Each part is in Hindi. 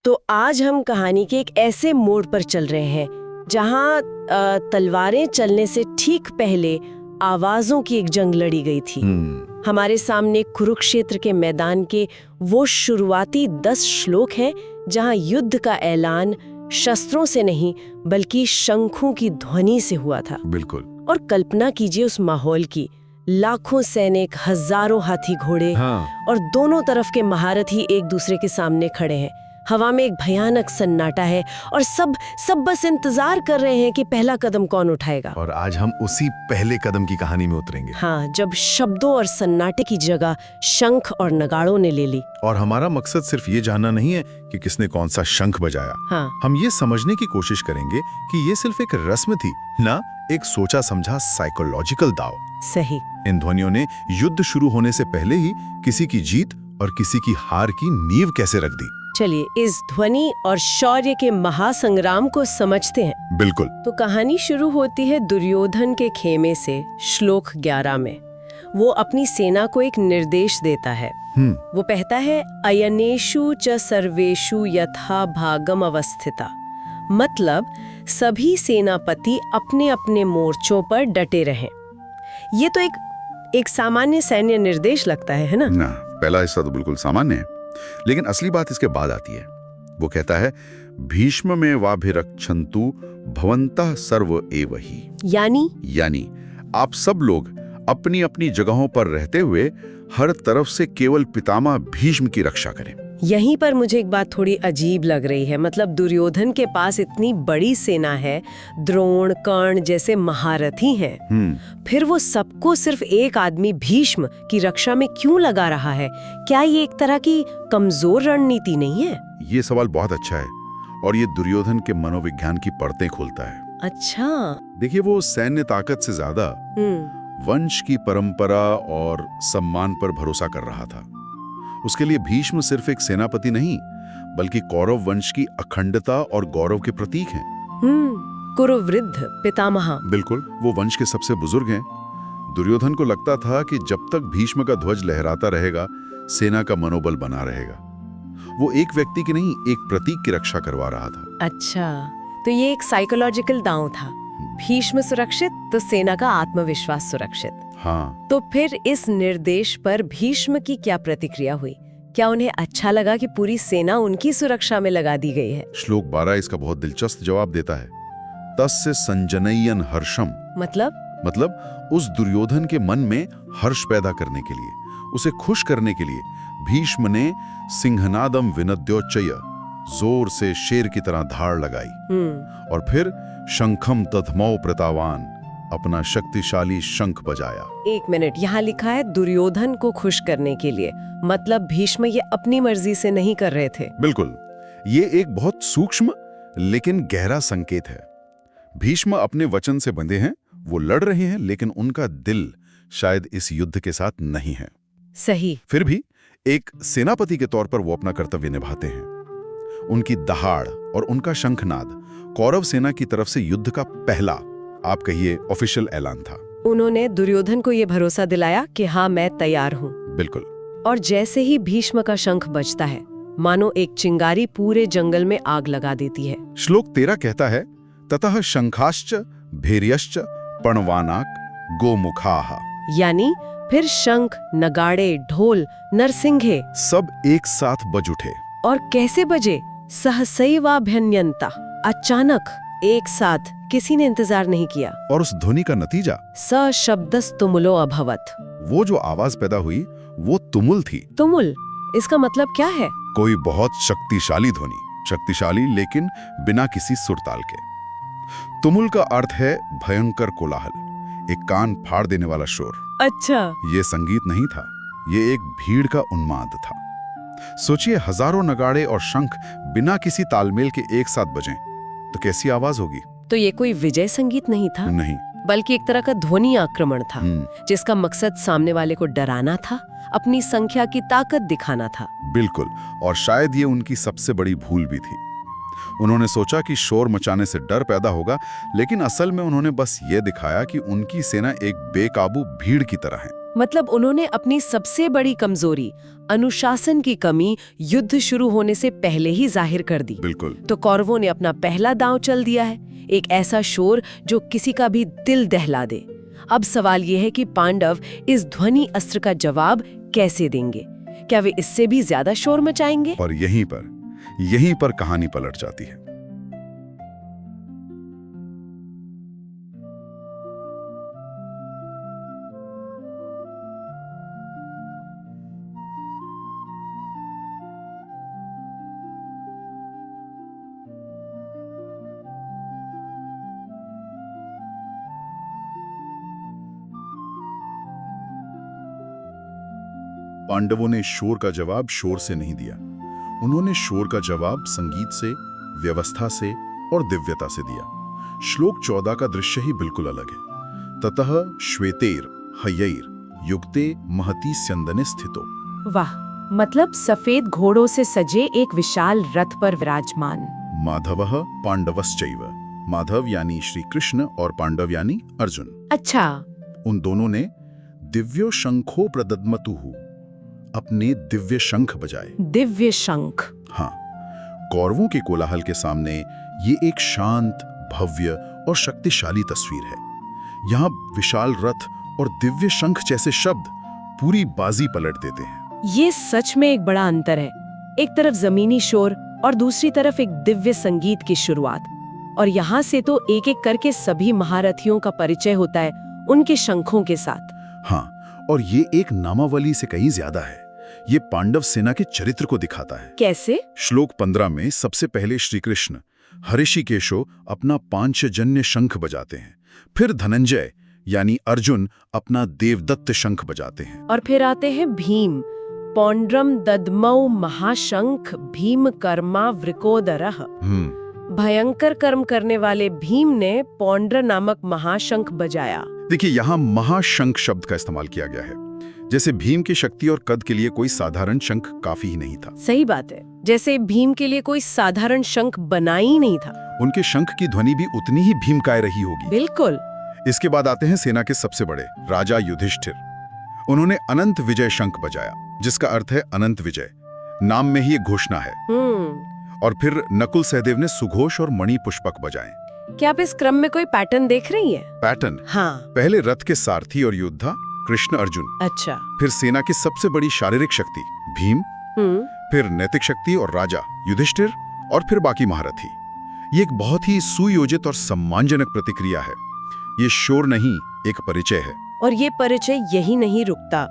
तो आज हम कहानी के एक ऐसे मोड़ पर चल रहे हैं जहां तलवारें चलने से ठीक पहले आवाजों की एक जंग लड़ी गई थी। हमारे सामने कुरुक्षेत्र के मैदान के वो शुरुआती 10 श्लोक हैं जहां युद्ध का ऐलान शस्त्रों से नहीं बल्कि शंखों की ध्वनि से हुआ था। बिल्कुल। और कल्पना कीजिए उस माहौल की, लाखों सैनिक, हजारों हाथी घोड़े, और दोनों तरफ के महारथी एक दूसरे के सामने खड़े हैं। हवा में एक भयानक सन्नाटा है और सब बस इंतजार कर रहे हैं कि पहला कदम कौन उठाएगा। और आज हम उसी पहले कदम की कहानी में उतरेंगे। हाँ, जब शब्दों और सन्नाटे की जगह शंख और नगाड़ों ने ले ली। और हमारा मकसद सिर्फ ये जानना नहीं है कि किसने कौन सा शंख बजाया। हाँ। हम ये समझने की कोशिश करेंगे कि ये सिर्फ एक रस्म थी, ना एक सोचा समझा साइकोलॉजिकल दाव। सही। इन ध्वनियों ने युद्ध शुरू होने से पहले ही किसी की जीत और किसी की हार की नींव कैसे रख दी। चलिए इस ध्वनि और शौर्य के महासंग्राम को समझते हैं। बिल्कुल। तो कहानी शुरू होती है दुर्योधन के खेमे से, श्लोक 11 में। वो अपनी सेना को एक निर्देश देता है। वो कहता है, अयनेषु च सर्वेषु यथा भागम अवस्थिता। मतलब सभी सेनापति अपने अपने मोर्चों पर डटे रहें। ये तो एक सामान्य सैन्य निर्देश लगता है ना? पहला हिस्सा तो बिल्कुल सामान्य है, लेकिन असली बात इसके बाद आती है। वो कहता है, भीष्म में वाभिरक्षन्तु भवन्तः सर्व एवहि। यानी आप सब लोग अपनी अपनी जगहों पर रहते हुए हर तरफ से केवल पितामह भीष्म की रक्षा करें। यहीं पर मुझे एक बात थोड़ी अजीब लग रही है। मतलब दुर्योधन के पास इतनी बड़ी सेना है, द्रोण, कर्ण जैसे महारथी हैं। फिर वो सबको सिर्फ एक आदमी भीष्म की रक्षा में क्यों लगा रहा है? क्या ये एक तरह की कमजोर रणनीति नहीं है? ये सवाल बहुत अच्छा है और ये दुर्योधन के मनोविज्ञान की परतें खोलता है। अच्छा। देखिए, वो सैन्य ताकत से ज्यादा वंश की परंपरा और सम्मान पर भरोसा कर रहा था। उसके लिए भीष्म सिर्फ एक सेनापति नहीं, बल्कि कौरव वंश की अखंडता और गौरव के प्रतीक हैं। कुरुवृद्ध पितामह। बिल्कुल, वो वंश के सबसे बुजुर्ग हैं। दुर्योधन को लगता था कि जब तक भीष्म का ध्वज लहराता रहेगा, सेना का मनोबल बना रहेगा। वो एक व्यक्ति की नहीं, एक प्रतीक की रक्षा करवा रहा था। अच्छा, तो ये एक साइकोलॉजिकल दांव था। भीष्म सुरक्षित तो सेना का आत्मविश्वास सुरक्षित। हाँ। तो फिर इस निर्देश पर भीष्म की क्या प्रतिक्रिया हुई? क्या उन्हें अच्छा लगा कि पूरी सेना उनकी सुरक्षा में लगा दी गई है? श्लोक 12 इसका बहुत दिलचस्प जवाब देता है। तस्य संजनयन हर्षम। मतलब उस दुर्योधन के मन में हर्ष पैदा करने के लिए, उसे खुश करने के लिए भीष्म ने सिंहनादम विनद्योच्चय, जोर से शेर की तरह धार लगाई। और फिर शंखम तथमौ प्रतावान, अपना शक्तिशाली शंख बजाया। एक मिनट, यहाँ लिखा है दुर्योधन को खुश करने के लिए। मतलब भीष्म ये अपनी मर्जी से नहीं कर रहे थे। बिल्कुल, ये एक बहुत सूक्ष्म लेकिन गहरा संकेत है। भीष्म अपने वचन से बंधे हैं, वो लड़ रहे हैं, लेकिन उनका दिल शायद इस युद्ध के साथ नहीं है। सही। फिर भी एक सेनापति के तौर पर वो अपना कर्तव्य निभाते हैं। उनकी दहाड़ और उनका शंखनाद कौरव सेना की तरफ से युद्ध का पहला, आप कहिए, ऑफिशियल ऐलान था। उन्होंने दुर्योधन को ये भरोसा दिलाया कि हाँ, मैं तैयार हूँ। बिल्कुल। और जैसे ही भीष्म का शंख बजता है, मानो एक चिंगारी पूरे जंगल में आग लगा देती है। श्लोक 13 कहता है, ततः शंखाश्च भैर्यश्च पणवानाक गोमुखाः। यानी फिर शंख, नगाड़े, ढोल, नरसिंघे सब एक साथ बज उठे। और कैसे बजे? सहसैवाभ्यन्यन्ता, अचानक, एक साथ, किसी ने इंतजार नहीं किया। और उस ध्वनि का नतीजा सशब्दस्तुमुलो अभवत। वो जो आवाज पैदा हुई वो तुमुल थी। तुमुल, इसका मतलब क्या है? कोई बहुत शक्तिशाली ध्वनि, शक्तिशाली लेकिन बिना किसी सुरताल के। तुमुल का अर्थ है भयंकर कोलाहल, एक कान फाड़ देने वाला शोर। अच्छा। ये संगीत नहीं था, ये एक भीड़ का उन्माद था। सोचिए, हजारों नगाड़े और शंख बिना किसी तालमेल के एक साथ बजें, तो कैसी आवाज होगी? तो ये कोई विजय संगीत नहीं था? नहीं, बल्कि एक तरह का ध्वनि आक्रमण था, जिसका मकसद सामने वाले को डराना था, अपनी संख्या की ताकत दिखाना था। बिल्कुल, और शायद ये उनकी सबसे बड़ी भूल भी थी। उन्होंने सोचा कि शोर मचाने से डर पैदा होगा, लेकिन असल में उन्होंने बस ये दिखाया कि उनकी सेना एक बेकाबू भीड़ की तरह है। मतलब उन्होंने अपनी सबसे बड़ी कमजोरी, अनुशासन की कमी, युद्ध शुरू होने से पहले ही जाहिर कर दी। बिल्कुल। तो कौरवों ने अपना पहला दांव चल दिया है, एक ऐसा शोर जो किसी का भी दिल दहला दे। अब सवाल यह है कि पांडव इस ध्वनि अस्त्र का जवाब कैसे देंगे? क्या वे इससे भी ज्यादा शोर मचाएंगे? और यहीं पर कहानी पलट जाती है। पांडवों ने शोर का जवाब शोर से नहीं दिया। उन्होंने शोर का जवाब संगीत से, व्यवस्था से और दिव्यता से दिया। श्लोक 14 का दृश्य ही बिल्कुल अलग है। ततः श्वेतेर हयैर युक्ते महती स्यंदने स्थितो। वाह, मतलब सफेद घोड़ों से सजे एक विशाल रथ पर विराजमान। माधवः पांडवश्चैव। माधव यानी श्री कृष्ण और पांडव यानी अर्जुन। अच्छा। उन दोनों ने दिव्यो शंखो प्रदद्मतुहु, अपने दिव्य शंख बजाए। दिव्य शंख। हाँ, कौरवों के कोलाहल के सामने ये एक शांत, भव्य और शक्तिशाली तस्वीर है। यहाँ विशाल रथ और दिव्य शंख जैसे शब्द पूरी बाजी पलट देते हैं। ये सच में एक बड़ा अंतर है। एक तरफ जमीनी शोर और दूसरी तरफ एक दिव्य संगीत की शुरुआत। और यहाँ से तो एक एक करके सभी महारथियों का परिचय होता है उनके शंखों के साथ। हाँ, और ये एक नामावली से कहीं ज्यादा है। ये पांडव सेना के चरित्र को दिखाता है। कैसे? श्लोक 15 में सबसे पहले श्री कृष्ण हरिषिकेशो अपना पांचजन्य शंख बजाते हैं। फिर धनंजय यानी अर्जुन अपना देवदत्त शंख बजाते हैं। और फिर आते हैं भीम। पौंड्रम दद्मौ महाशंख भीम कर्मा वृकोदरः। भयंकर कर्म करने वाले भीम ने पौंड्र नामक महाशंख बजाया। देखिए, यहाँ महाशंख शब्द का इस्तेमाल किया गया है। जैसे भीम की शक्ति और कद के लिए कोई साधारण शंख काफी ही नहीं था। सही बात है, जैसे भीम के लिए कोई साधारण शंख बना ही नहीं था। उनके शंख की ध्वनि भी उतनी ही भीमकाय रही होगी। बिल्कुल। इसके बाद आते हैं सेना के सबसे बड़े राजा युधिष्ठिर। उन्होंने अनंत विजय शंख बजाया, जिसका अर्थ है अनंत विजय। नाम में ही एक घोषणा है। और फिर नकुल सहदेव ने सुघोष और मणि पुष्पक बजाए। क्या आप इस क्रम में कोई पैटर्न देख रही हैं? पैटर्न? हाँ। पहले रथ के सारथी और योद्धा कृष्ण अर्जुन। अच्छा। फिर सेना की सबसे बड़ी शारीरिक शक्ति भीम। फिर नैतिक शक्ति और राजा युधिष्ठिर, और फिर बाकी महारथी। ये एक बहुत ही सुयोजित और सम्मानजनक प्रतिक्रिया है। ये शोर नहीं, एक परिचय है। और ये परिचय यही नहीं रुकता।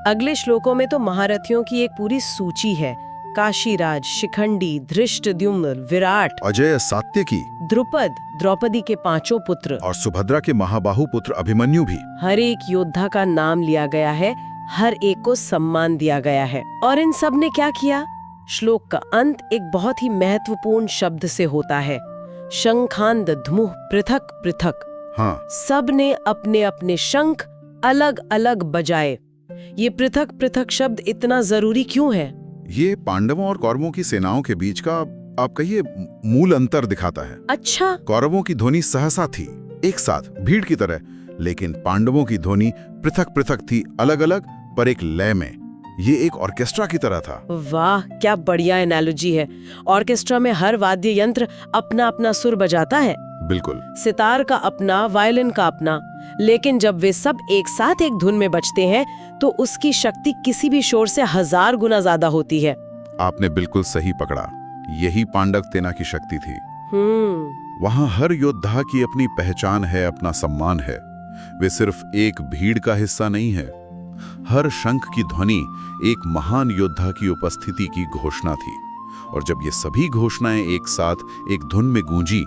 अगले श्लोकों में तो महारथियों की एक पूरी सूची है। काशीराज, शिखंडी, धृष्टद्युम्न, विराट, अजय, सात्यकी, द्रुपद, द्रौपदी के 5 पुत्र और सुभद्रा के महाबाहु पुत्र अभिमन्यु भी। हर एक योद्धा का नाम लिया गया है, हर एक को सम्मान दिया गया है। और इन सब ने क्या किया? श्लोक का अंत एक बहुत ही महत्वपूर्ण शब्द से होता है, शंखांद ध्मुः पृथक पृथक। हाँ, सब ने अपने अपने शंख अलग अलग बजाए। ये पृथक पृथक शब्द इतना जरूरी क्यों है? ये पांडवों और कौरवों की सेनाओं के बीच का, आप कहिए, मूल अंतर दिखाता है। अच्छा। कौरवों की ध्वनि सहसा थी, एक साथ भीड़ की तरह, लेकिन पांडवों की ध्वनि पृथक पृथक थी, अलग अलग पर एक लय में। ये एक ऑर्केस्ट्रा की तरह था। वाह, क्या बढ़िया एनालॉजी है। ऑर्केस्ट्रा में हर वाद्य यंत्र अपना अपना सुर बजाता है। बिल्कुल। सितार का अपना, वायलिन का अपना, लेकिन जब वे सब एक साथ एक धुन में बजते हैं तो उसकी शक्ति किसी भी शोर से 1000 गुना ज्यादा होती है। आपने बिल्कुल सही पकड़ा। यही पांडव सेना की शक्ति थी। वहां हर योद्धा की अपनी पहचान है, अपना सम्मान है। वे सिर्फ एक भीड़ का हिस्सा नहीं है। हर शंख की ध्वनि एक महान योद्धा की उपस्थिति की घोषणा थी। और जब ये सभी घोषणाएं एक साथ एक धुन में गूंजी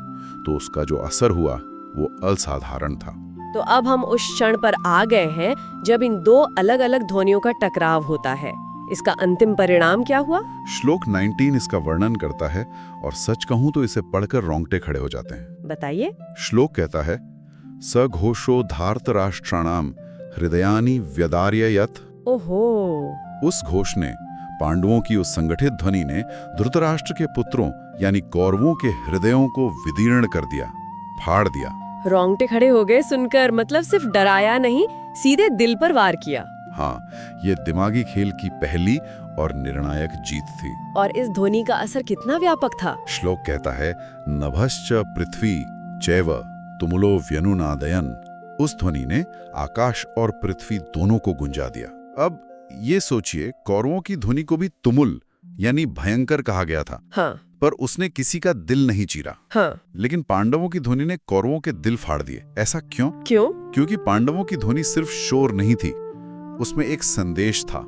तो उसका जो असर हुआ वो असाधारण था। तो अब हम उस क्षण पर आ गए हैं जब इन दो अलग अलग ध्वनियों का टकराव होता है। इसका अंतिम परिणाम क्या हुआ? श्लोक 19 इसका वर्णन करता है, और सच कहूं तो इसे पढ़कर रोंगटे खड़े हो जाते हैं। बताइए। श्लोक कहता है, स घोषो धार्तराष्ट्राणाम हृदयानि व्यदार्ययत्। ओहो। उस घोष ने, पांडवों की उस संगठित ध्वनि ने धृतराष्ट्र के पुत्रों यानी कौरवों के हृदयों को विदीर्ण कर दिया, फाड़ दिया। रोंगटे खड़े हो गए सुनकर। मतलब सिर्फ डराया नहीं, सीधे दिल पर वार किया। हाँ, ये दिमागी खेल की पहली और निर्णायक जीत थी। और इस ध्वनि का असर कितना व्यापक था? श्लोक कहता है, नभश्च पृथ्वी चैव तुमुलो व्यनुनादयन। उस ध्वनि ने आकाश और पृथ्वी दोनों को गुंजा दिया। अब ये सोचिए, कौरवों की ध्वनि को भी तुमुल यानी भयंकर कहा गया था। हाँ। पर उसने किसी का दिल नहीं चीरा। हाँ। लेकिन पांडवों की ध्वनि ने कौरवों के दिल फाड़ दिए। ऐसा क्यों? क्योंकि पांडवों की ध्वनि सिर्फ शोर नहीं थी, उसमें एक संदेश था।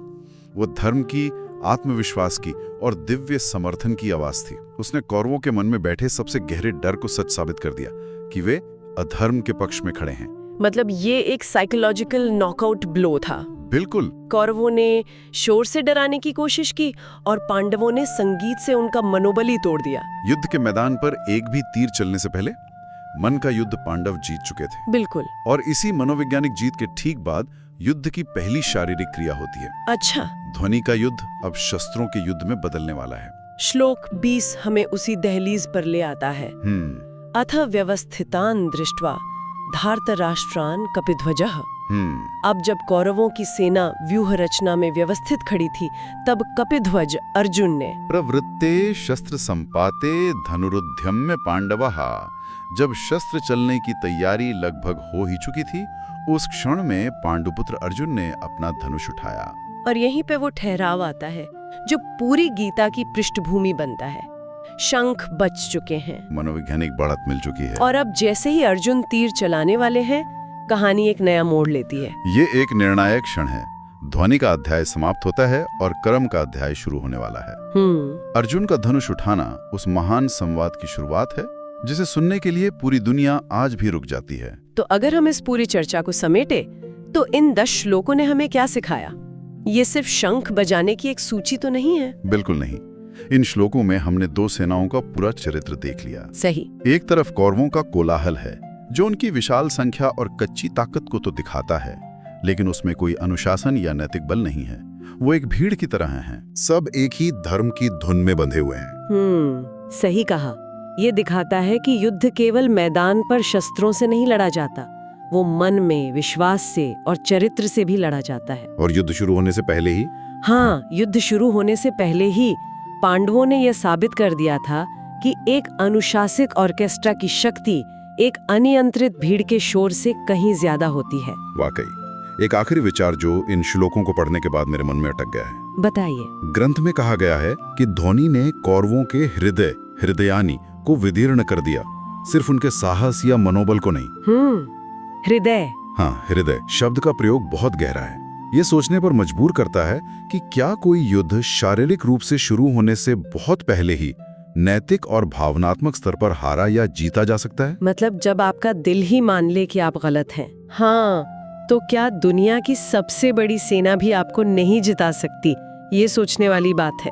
वो धर्म की, आत्मविश्वास की और दिव्य समर्थन की आवाज थी। उसने कौरवों के मन में बैठे सबसे गहरे डर को सच साबित कर दिया कि वे अधर्म के पक्ष में खड़े हैं। मतलब ये एक साइकोलॉजिकल नॉकआउट ब्लो था। बिल्कुल। कौरवों ने शोर से डराने की कोशिश की और पांडवों ने संगीत से उनका मनोबल ही तोड़ दिया। युद्ध के मैदान पर एक भी तीर चलने से पहले मन का युद्ध पांडव जीत चुके थे। बिल्कुल। और इसी मनोवैज्ञानिक जीत के ठीक बाद युद्ध की पहली शारीरिक क्रिया होती है। अच्छा। ध्वनि का युद्ध अब शस्त्रों के युद्ध में बदलने वाला है। श्लोक 20 हमें उसी दहलीज पर ले आता है। अथ व्यवस्थितान दृष्ट्वा धार्तराष्ट्रान कपिध्वजः। अब जब कौरवों की सेना व्यूह रचना में व्यवस्थित खड़ी थी, तब कपिध्वज अर्जुन ने प्रवृत्ते शस्त्र संपाते धनुरुद्यम्य पांडवः। जब शस्त्र चलने की तैयारी लगभग हो ही चुकी थी, उस क्षण में पांडुपुत्र अर्जुन ने अपना धनुष उठाया। और यहीं पे वो ठहराव आता है जो पूरी गीता की पृष्ठभूमि बनता है। शंख बज चुके हैं, मनोवैज्ञानिक बढ़त मिल चुकी है, और अब जैसे ही अर्जुन तीर चलाने वाले हैं, कहानी एक नया मोड़ लेती है। ये एक निर्णायक क्षण है। ध्वनि का अध्याय समाप्त होता है और कर्म का अध्याय शुरू होने वाला है। अर्जुन का धनुष उठाना उस महान संवाद की शुरुआत है जिसे सुनने के लिए पूरी दुनिया आज भी रुक जाती है। तो अगर हम इस पूरी चर्चा को समेटे तो इन 10 श्लोकों ने हमें क्या सिखाया? ये सिर्फ शंख बजाने की एक सूची तो नहीं है। बिल्कुल नहीं। इन श्लोकों में हमने 2 सेनाओं का पूरा चरित्र देख लिया। सही। एक तरफ कौरवों का कोलाहल है जो उनकी विशाल संख्या और कच्ची ताकत को तो दिखाता है, लेकिन उसमें कोई अनुशासन या नैतिक बल नहीं है। वो एक भीड़ की तरह हैं। सब एक ही धर्म की धुन में बंधे हुए हैं। सही कहा। ये दिखाता है कि युद्ध केवल मैदान पर शस्त्रों से नहीं लड़ा जाता, वो मन में, विश्वास से और चरित्र से भी लड़ा जाता है। और युद्ध शुरू होने से पहले ही युद्ध शुरू होने से पहले ही पांडवों ने यह साबित कर दिया था कि एक अनुशासित ऑर्केस्ट्रा की शक्ति एक अनियंत्रित भीड़ के शोर से कहीं ज्यादा होती है। वाकई। एक आखिरी विचार जो इन श्लोकों को पढ़ने के बाद मेरे मन में अटक गया है। बताइए। ग्रंथ में कहा गया है कि ध्वनि ने कौरवों के हृदयानी को विदीर्ण कर दिया, सिर्फ उनके साहस या मनोबल को नहीं। हृदय। हाँ, हृदय शब्द का प्रयोग बहुत गहरा है। ये सोचने पर मजबूर करता है कि क्या कोई युद्ध शारीरिक रूप से शुरू होने से बहुत पहले ही नैतिक और भावनात्मक स्तर पर हारा या जीता जा सकता है? मतलब जब आपका दिल ही मान ले कि आप गलत हैं, तो क्या दुनिया की सबसे बड़ी सेना भी आपको नहीं जिता सकती? ये सोचने वाली बात है।